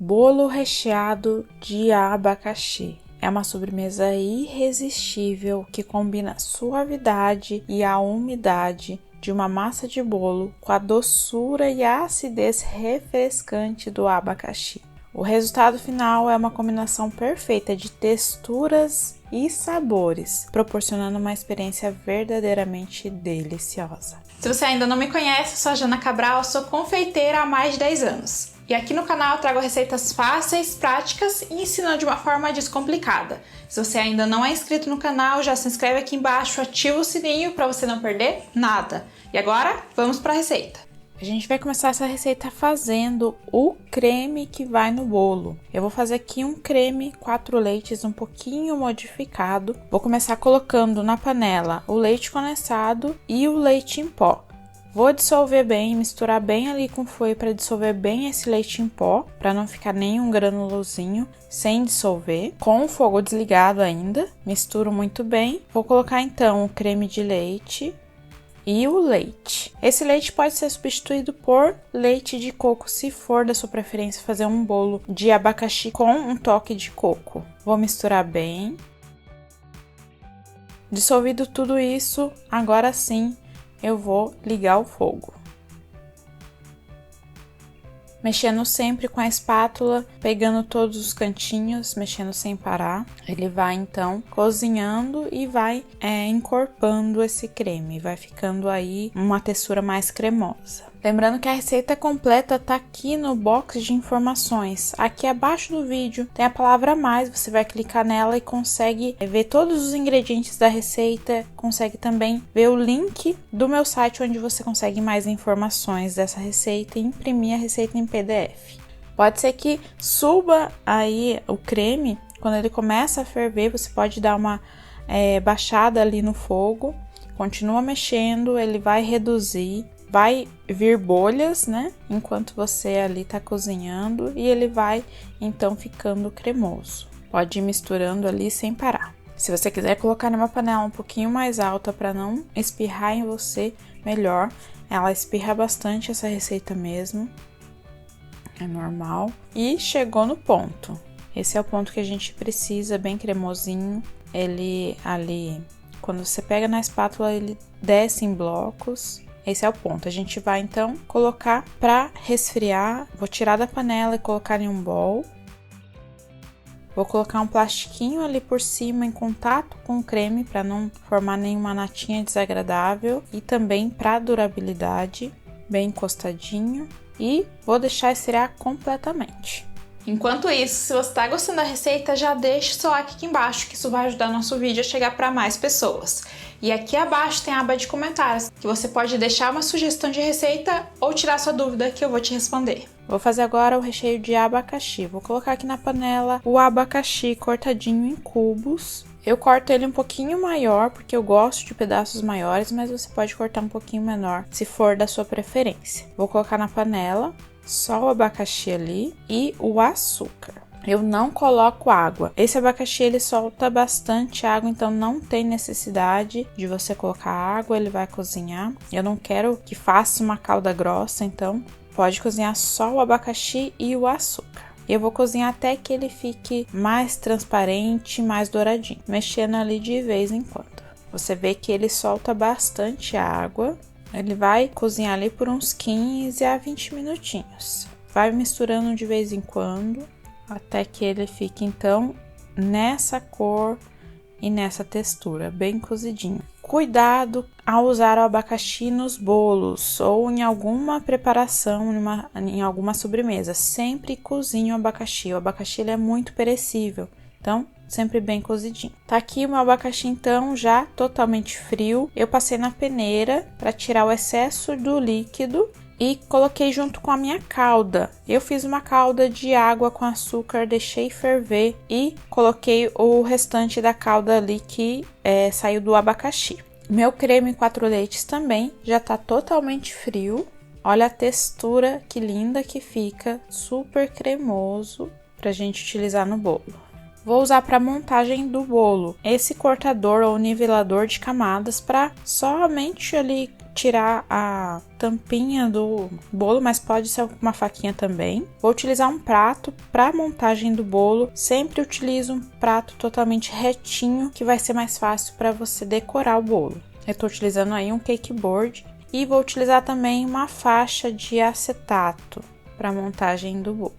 Bolo recheado de abacaxi. É uma sobremesa irresistível que combina a suavidade e a umidade de uma massa de bolo com a doçura e a acidez refrescante do abacaxi. O resultado final é uma combinação perfeita de texturas e sabores, proporcionando uma experiência verdadeiramente deliciosa. Se você ainda não me conhece, eu sou a Jana Cabral, sou confeiteira há mais de 10 anos. E aqui no canal eu trago receitas fáceis, práticas e ensino de uma forma descomplicada. Se você ainda não é inscrito no canal, já se inscreve aqui embaixo, ativa o sininho para você não perder nada. E agora, vamos para a receita. A gente vai começar essa receita fazendo o creme que vai no bolo. Eu vou fazer aqui um creme 4 leites um pouquinho modificado. Vou começar colocando na panela o leite condensado e o leite em pó. Vou dissolver bem, misturar bem ali com folha para dissolver bem esse leite em pó, para não ficar nenhum granulozinho sem dissolver. Com o fogo desligado ainda, misturo muito bem. Vou colocar então o creme de leite e o leite. Esse leite pode ser substituído por leite de coco, se for da sua preferência fazer um bolo de abacaxi com um toque de coco. Vou misturar bem. Dissolvido tudo isso, agora sim eu vou ligar o fogo. Mexendo sempre com a espátula, pegando todos os cantinhos, mexendo sem parar. Ele vai então cozinhando e vai encorpando esse creme, vai ficando aí uma textura mais cremosa. Lembrando que a receita completa tá aqui no box de informações. Aqui abaixo do vídeo tem a palavra mais, você vai clicar nela e consegue ver todos os ingredientes da receita, consegue também ver o link do meu site onde você consegue mais informações dessa receita e imprimir a receita em PDF. Pode ser que suba aí o creme, quando ele começa a ferver, você pode dar uma baixada ali no fogo, continua mexendo, ele vai reduzir. Vai vir bolhas, né? Enquanto você ali tá cozinhando e ele vai então ficando cremoso. Pode ir misturando ali sem parar. Se você quiser colocar numa panela um pouquinho mais alta para não espirrar em você, melhor. Ela espirra bastante essa receita mesmo. É normal. E chegou no ponto. Esse é o ponto que a gente precisa, bem cremosinho. Ele ali, quando você pega na espátula, ele desce em blocos. Esse é o ponto. A gente vai então colocar para resfriar. Vou tirar da panela e colocar em um bowl. Vou colocar um plastiquinho ali por cima em contato com o creme para não formar nenhuma natinha desagradável e também para durabilidade, bem encostadinho. E vou deixar esfriar completamente. Enquanto isso, se você está gostando da receita, já deixa o seu like aqui embaixo, que isso vai ajudar nosso vídeo a chegar para mais pessoas. E aqui abaixo tem a aba de comentários, que você pode deixar uma sugestão de receita ou tirar sua dúvida, que eu vou te responder. Vou fazer agora o recheio de abacaxi. Vou colocar aqui na panela o abacaxi cortadinho em cubos. Eu corto ele um pouquinho maior, porque eu gosto de pedaços maiores, mas você pode cortar um pouquinho menor, se for da sua preferência. Vou colocar na panela só o abacaxi ali e o açúcar. Eu não coloco água. Esse abacaxi ele solta bastante água, então não tem necessidade de você colocar água, ele vai cozinhar. Eu não quero que faça uma calda grossa, então pode cozinhar só o abacaxi e o açúcar. Eu vou cozinhar até que ele fique mais transparente, mais douradinho, mexendo ali de vez em quando. Você vê que ele solta bastante água. Ele vai cozinhar ali por uns 15 a 20 minutinhos. Vai misturando de vez em quando, até que ele fique então nessa cor e nessa textura, bem cozidinho. Cuidado ao usar o abacaxi nos bolos ou em alguma preparação, em alguma sobremesa. Sempre cozinhe o abacaxi. O abacaxi ele é muito perecível, então sempre bem cozidinho. Tá aqui o meu abacaxi então já totalmente frio. Eu passei na peneira para tirar o excesso do líquido e coloquei junto com a minha calda. Eu fiz uma calda de água com açúcar, deixei ferver e coloquei o restante da calda ali que saiu do abacaxi. Meu creme 4 leites também já tá totalmente frio. Olha a textura que linda que fica, super cremoso pra gente utilizar no bolo. Vou usar para montagem do bolo esse cortador ou nivelador de camadas para somente ali tirar a tampinha do bolo, mas pode ser com uma faquinha também. Vou utilizar um prato para montagem do bolo. Sempre utilizo um prato totalmente retinho, que vai ser mais fácil para você decorar o bolo. Eu tô utilizando aí um cake board e vou utilizar também uma faixa de acetato para montagem do bolo.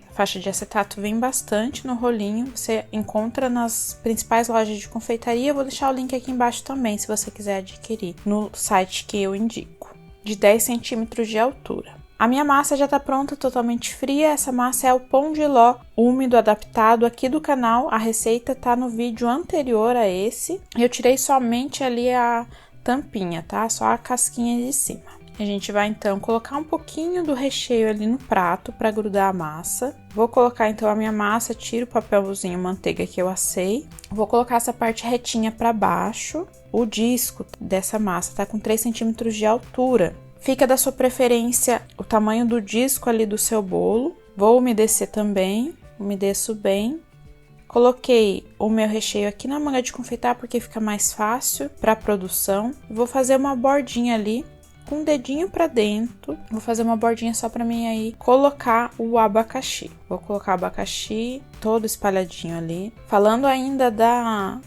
A faixa de acetato vem bastante no rolinho, você encontra nas principais lojas de confeitaria. Eu vou deixar o link aqui embaixo também, se você quiser adquirir, no site que eu indico, de 10 centímetros de altura. A minha massa já tá pronta, totalmente fria. Essa massa é o pão de ló úmido adaptado aqui do canal. A receita tá no vídeo anterior a esse. Eu tirei somente ali a tampinha, tá? Só a casquinha de cima. A gente vai então colocar um pouquinho do recheio ali no prato para grudar a massa. Vou colocar então a minha massa, tiro o papelzinho manteiga que eu assei. Vou colocar essa parte retinha para baixo. O disco dessa massa tá com 3 centímetros de altura. Fica da sua preferência o tamanho do disco ali do seu bolo. Vou umedecer também, umedeço bem. Coloquei o meu recheio aqui na manga de confeitar porque fica mais fácil para a produção. Vou fazer uma bordinha ali com o dedinho para dentro. Vou fazer uma bordinha só para mim aí colocar o abacaxi. Vou colocar o abacaxi todo espalhadinho ali. Falando ainda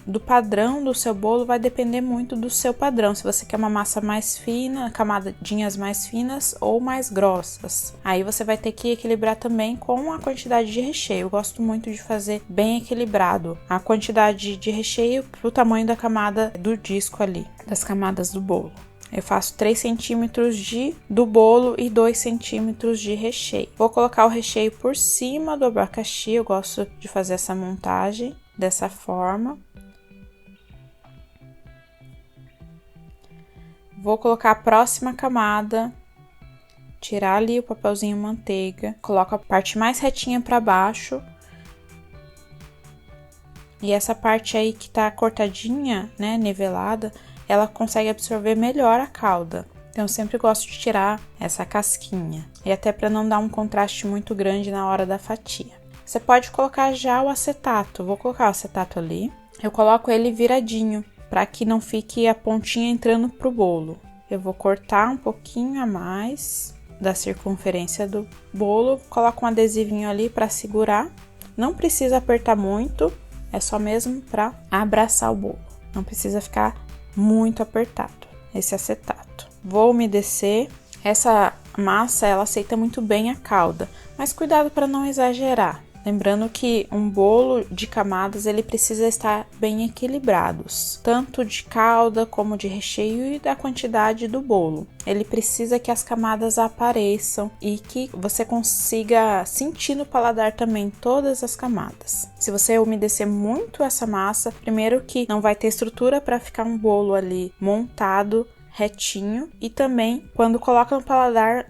do padrão do seu bolo, vai depender muito do seu padrão. Se você quer uma massa mais fina, camadinhas mais finas ou mais grossas. Aí você vai ter que equilibrar também com a quantidade de recheio. Eu gosto muito de fazer bem equilibrado a quantidade de recheio pro tamanho da camada do disco ali, das camadas do bolo. Eu faço 3 centímetros do bolo e 2 centímetros de recheio. Vou colocar o recheio por cima do abacaxi. Eu gosto de fazer essa montagem dessa forma. Vou colocar a próxima camada. Tirar ali o papelzinho manteiga. Coloco a parte mais retinha para baixo. E essa parte aí que tá cortadinha, né, nivelada, ela consegue absorver melhor a calda. Então, eu sempre gosto de tirar essa casquinha. E até para não dar um contraste muito grande na hora da fatia. Você pode colocar já o acetato. Vou colocar o acetato ali. Eu coloco ele viradinho, para que não fique a pontinha entrando pro bolo. Eu vou cortar um pouquinho a mais da circunferência do bolo. Coloco um adesivinho ali para segurar. Não precisa apertar muito. É só mesmo para abraçar o bolo. Não precisa ficar muito apertado esse acetato. Vou umedecer. Essa massa ela aceita muito bem a calda, mas cuidado para não exagerar. Lembrando que um bolo de camadas ele precisa estar bem equilibrados, tanto de calda como de recheio e da quantidade do bolo. Ele precisa que as camadas apareçam e que você consiga sentir no paladar também todas as camadas. Se você umedecer muito essa massa, primeiro que não vai ter estrutura para ficar um bolo ali montado retinho, e também quando coloca no paladar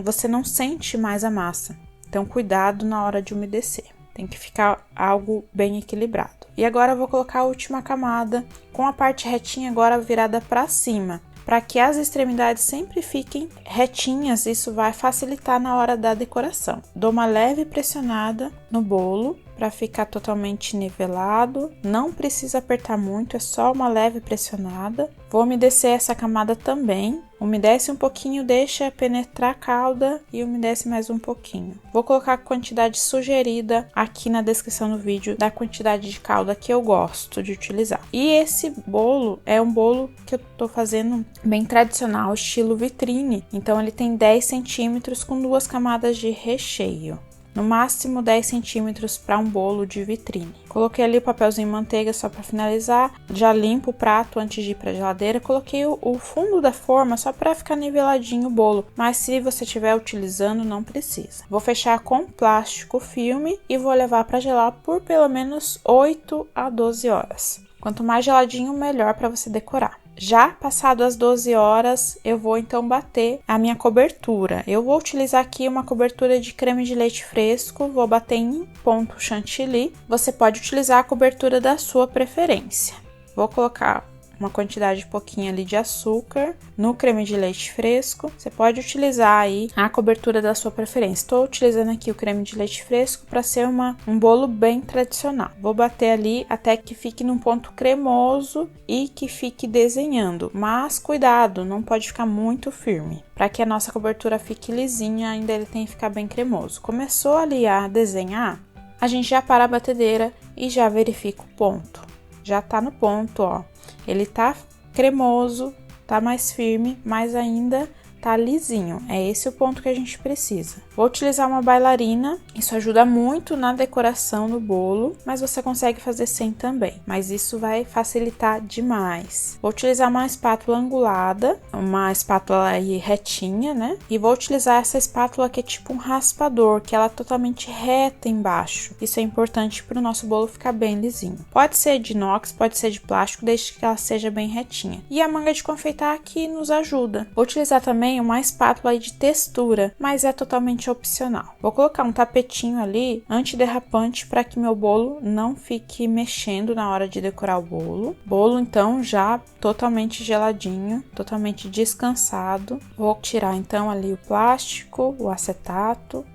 você não sente mais a massa. Então, cuidado na hora de umedecer. Tem que ficar algo bem equilibrado. E agora eu vou colocar a última camada com a parte retinha agora virada para cima, para que as extremidades sempre fiquem retinhas. Isso vai facilitar na hora da decoração. Dou uma leve pressionada no bolo para ficar totalmente nivelado. Não precisa apertar muito, é só uma leve pressionada. Vou umedecer essa camada também. Umedece um pouquinho, deixa penetrar a calda e umedece mais um pouquinho. Vou colocar a quantidade sugerida aqui na descrição do vídeo da quantidade de calda que eu gosto de utilizar. E esse bolo é um bolo que eu tô fazendo bem tradicional, estilo vitrine. Então ele tem 10 centímetros com 2 camadas de recheio. No máximo 10 centímetros para um bolo de vitrine. Coloquei ali o papelzinho manteiga só para finalizar. Já limpo o prato antes de ir para a geladeira. Coloquei o fundo da forma só para ficar niveladinho o bolo. Mas se você estiver utilizando, não precisa. Vou fechar com plástico filme e vou levar para gelar por pelo menos 8 a 12 horas. Quanto mais geladinho, melhor para você decorar. Já passado as 12 horas, eu vou então bater a minha cobertura. Eu vou utilizar aqui uma cobertura de creme de leite fresco, vou bater em ponto chantilly. Você pode utilizar a cobertura da sua preferência. Vou colocar uma quantidade pouquinho ali de açúcar no creme de leite fresco. Você pode utilizar aí a cobertura da sua preferência. Estou utilizando aqui o creme de leite fresco para ser um bolo bem tradicional. Vou bater ali até que fique num ponto cremoso e que fique desenhando, mas cuidado, não pode ficar muito firme, para que a nossa cobertura fique lisinha, ainda ele tem que ficar bem cremoso. Começou ali a desenhar, a gente já para a batedeira e já verifica o ponto. Já tá no ponto, ó. Ele tá cremoso, tá mais firme, mas ainda tá lisinho. É esse o ponto que a gente precisa. Vou utilizar uma bailarina, isso ajuda muito na decoração do bolo, mas você consegue fazer sem também, mas isso vai facilitar demais. Vou utilizar uma espátula angulada, uma espátula aí retinha, né? E vou utilizar essa espátula que é tipo um raspador, que ela é totalmente reta embaixo. Isso é importante para o nosso bolo ficar bem lisinho. Pode ser de inox, pode ser de plástico, desde que ela seja bem retinha. E a manga de confeitar aqui nos ajuda. Vou utilizar também uma espátula aí de textura, mas é totalmente opcional. Vou colocar um tapetinho ali antiderrapante para que meu bolo não fique mexendo na hora de decorar o bolo. Bolo então já totalmente geladinho, totalmente descansado. Vou tirar então ali o plástico, o acetato.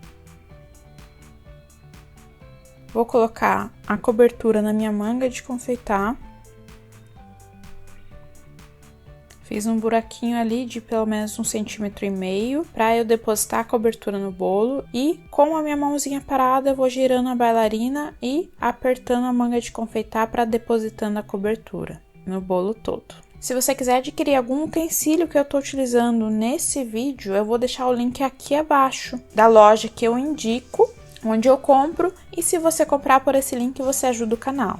Vou colocar a cobertura na minha manga de confeitar. Fiz um buraquinho ali de pelo menos 1,5 cm para eu depositar a cobertura no bolo e com a minha mãozinha parada eu vou girando a bailarina e apertando a manga de confeitar para depositando a cobertura no bolo todo. Se você quiser adquirir algum utensílio que eu estou utilizando nesse vídeo, eu vou deixar o link aqui abaixo da loja que eu indico, onde eu compro, e se você comprar por esse link você ajuda o canal.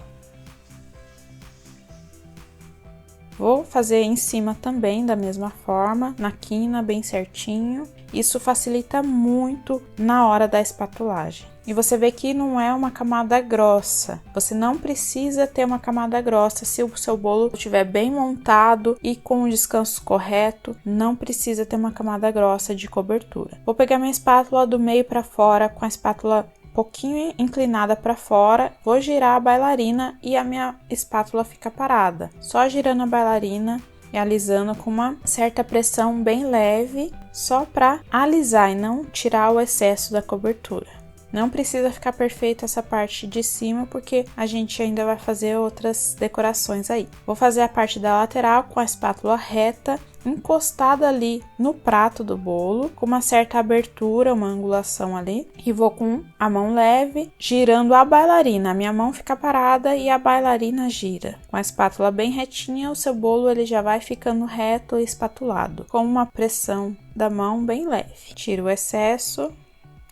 Vou fazer em cima também da mesma forma, na quina, bem certinho. Isso facilita muito na hora da espatulagem. E você vê que não é uma camada grossa. Você não precisa ter uma camada grossa se o seu bolo estiver bem montado e com o descanso correto. Não precisa ter uma camada grossa de cobertura. Vou pegar minha espátula do meio para fora com a espátula pouquinho inclinada para fora, vou girar a bailarina e a minha espátula fica parada. Só girando a bailarina e alisando com uma certa pressão bem leve, só para alisar e não tirar o excesso da cobertura. Não precisa ficar perfeita essa parte de cima, porque a gente ainda vai fazer outras decorações aí. Vou fazer a parte da lateral com a espátula reta, encostada ali no prato do bolo, com uma certa abertura, uma angulação ali. E vou com a mão leve, girando a bailarina. A minha mão fica parada e a bailarina gira. Com a espátula bem retinha, o seu bolo ele já vai ficando reto e espatulado, com uma pressão da mão bem leve. Tiro o excesso.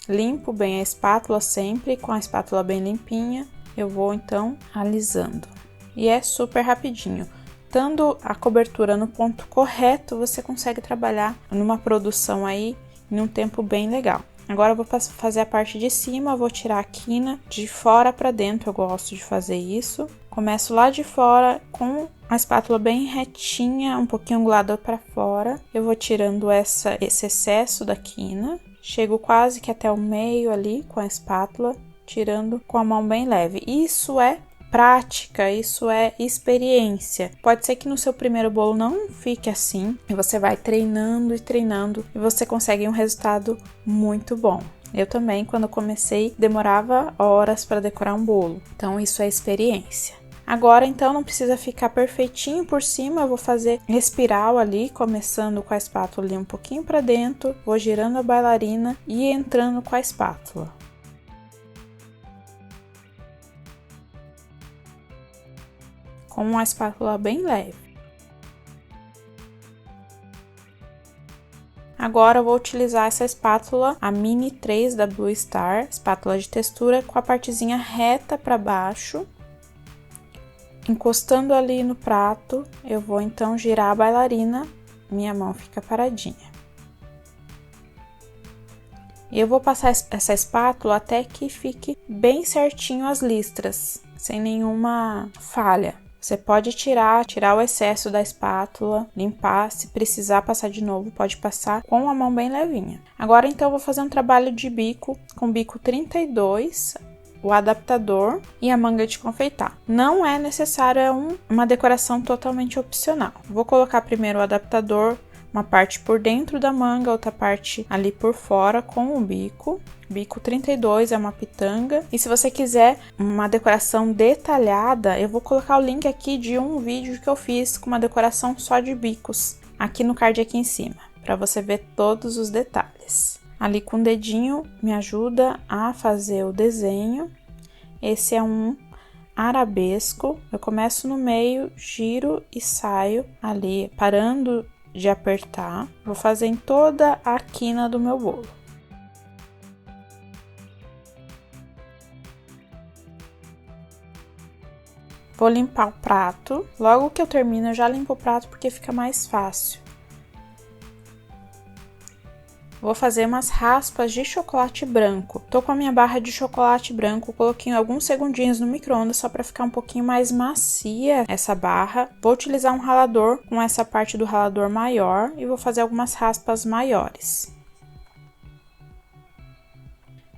Limpo bem a espátula sempre, com a espátula bem limpinha, eu vou então alisando. E é super rapidinho. Estando a cobertura no ponto correto, você consegue trabalhar numa produção aí em um tempo bem legal. Agora eu vou fazer a parte de cima, vou tirar a quina de fora para dentro, eu gosto de fazer isso. Começo lá de fora com a espátula bem retinha, um pouquinho angulada para fora. Eu vou tirando esse excesso da quina. Chego quase que até o meio ali com a espátula, tirando com a mão bem leve. Isso é prática, isso é experiência. Pode ser que no seu primeiro bolo não fique assim, e você vai treinando e treinando e você consegue um resultado muito bom. Eu também, quando comecei, demorava horas para decorar um bolo. Então, isso é experiência. Agora, então, não precisa ficar perfeitinho por cima, eu vou fazer espiral ali, começando com a espátula ali um pouquinho para dentro, vou girando a bailarina e entrando com a espátula. Com uma espátula bem leve. Agora eu vou utilizar essa espátula, a Mini 3 da Blue Star, espátula de textura com a partezinha reta para baixo. Encostando ali no prato, eu vou então girar a bailarina, minha mão fica paradinha. E eu vou passar essa espátula até que fique bem certinho as listras, sem nenhuma falha. Você pode tirar o excesso da espátula, limpar, se precisar passar de novo, pode passar com a mão bem levinha. Agora então eu vou fazer um trabalho de bico com bico 32, o adaptador e a manga de confeitar. Não é necessário, é uma decoração totalmente opcional. Vou colocar primeiro o adaptador, uma parte por dentro da manga, outra parte ali por fora com o bico. Bico 32 é uma pitanga. E se você quiser uma decoração detalhada, eu vou colocar o link aqui de um vídeo que eu fiz com uma decoração só de bicos, aqui no card aqui em cima, para você ver todos os detalhes. Ali com o dedinho me ajuda a fazer o desenho. Esse é um arabesco. Eu começo no meio, giro e saio ali, parando de apertar. Vou fazer em toda a quina do meu bolo. Vou limpar o prato. Logo que eu termino, eu já limpo o prato porque fica mais fácil. Vou fazer umas raspas de chocolate branco. Tô com a minha barra de chocolate branco, coloquei alguns segundinhos no micro-ondas só para ficar um pouquinho mais macia essa barra. Vou utilizar um ralador com essa parte do ralador maior e vou fazer algumas raspas maiores.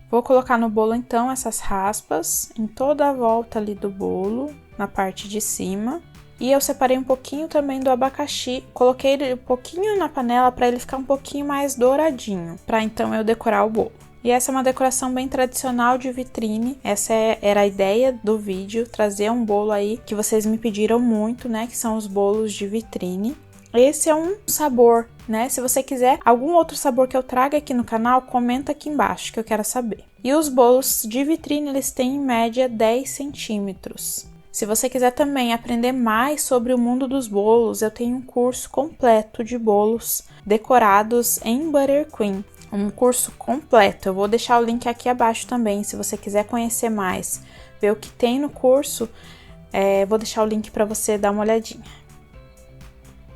Vou colocar no bolo então essas raspas em toda a volta ali do bolo, na parte de cima. E eu separei um pouquinho também do abacaxi, coloquei ele um pouquinho na panela para ele ficar um pouquinho mais douradinho, para então eu decorar o bolo. E essa é uma decoração bem tradicional de vitrine, essa era a ideia do vídeo, trazer um bolo aí que vocês me pediram muito, né, que são os bolos de vitrine. Esse é um sabor, né, se você quiser algum outro sabor que eu traga aqui no canal, comenta aqui embaixo que eu quero saber. E os bolos de vitrine, eles têm em média 10 centímetros. Se você quiser também aprender mais sobre o mundo dos bolos, eu tenho um curso completo de bolos decorados em Buttercream. Um curso completo, eu vou deixar o link aqui abaixo também, se você quiser conhecer mais, ver o que tem no curso, vou deixar o link para você dar uma olhadinha.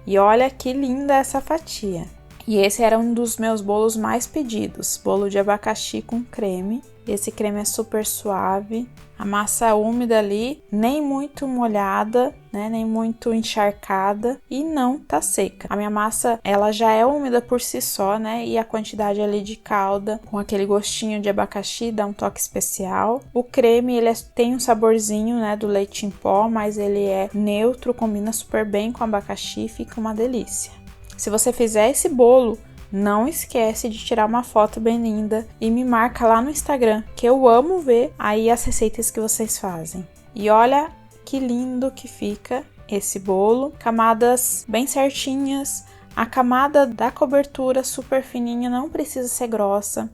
E olha que linda essa fatia! E esse era um dos meus bolos mais pedidos, bolo de abacaxi com creme. Esse creme é super suave, a massa úmida ali, nem muito molhada, né, nem muito encharcada e não tá seca. A minha massa, ela já é úmida por si só, né, e a quantidade ali de calda com aquele gostinho de abacaxi dá um toque especial. O creme, ele tem um saborzinho, né, do leite em pó, mas ele é neutro, combina super bem com o abacaxi, fica uma delícia. Se você fizer esse bolo, não esquece de tirar uma foto bem linda e me marca lá no Instagram, que eu amo ver aí as receitas que vocês fazem. E olha que lindo que fica esse bolo, camadas bem certinhas, a camada da cobertura super fininha, não precisa ser grossa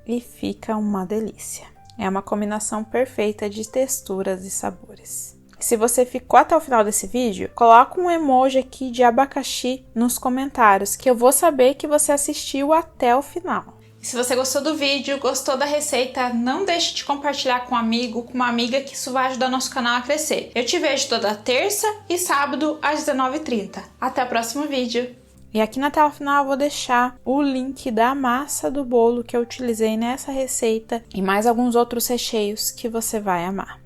e fica uma delícia. É uma combinação perfeita de texturas e sabores. Se você ficou até o final desse vídeo, coloca um emoji aqui de abacaxi nos comentários, que eu vou saber que você assistiu até o final. Se você gostou do vídeo, gostou da receita, não deixe de compartilhar com um amigo, com uma amiga, que isso vai ajudar nosso canal a crescer. Eu te vejo toda terça e sábado às 19h30. Até o próximo vídeo! E aqui na tela final eu vou deixar o link da massa do bolo que eu utilizei nessa receita e mais alguns outros recheios que você vai amar.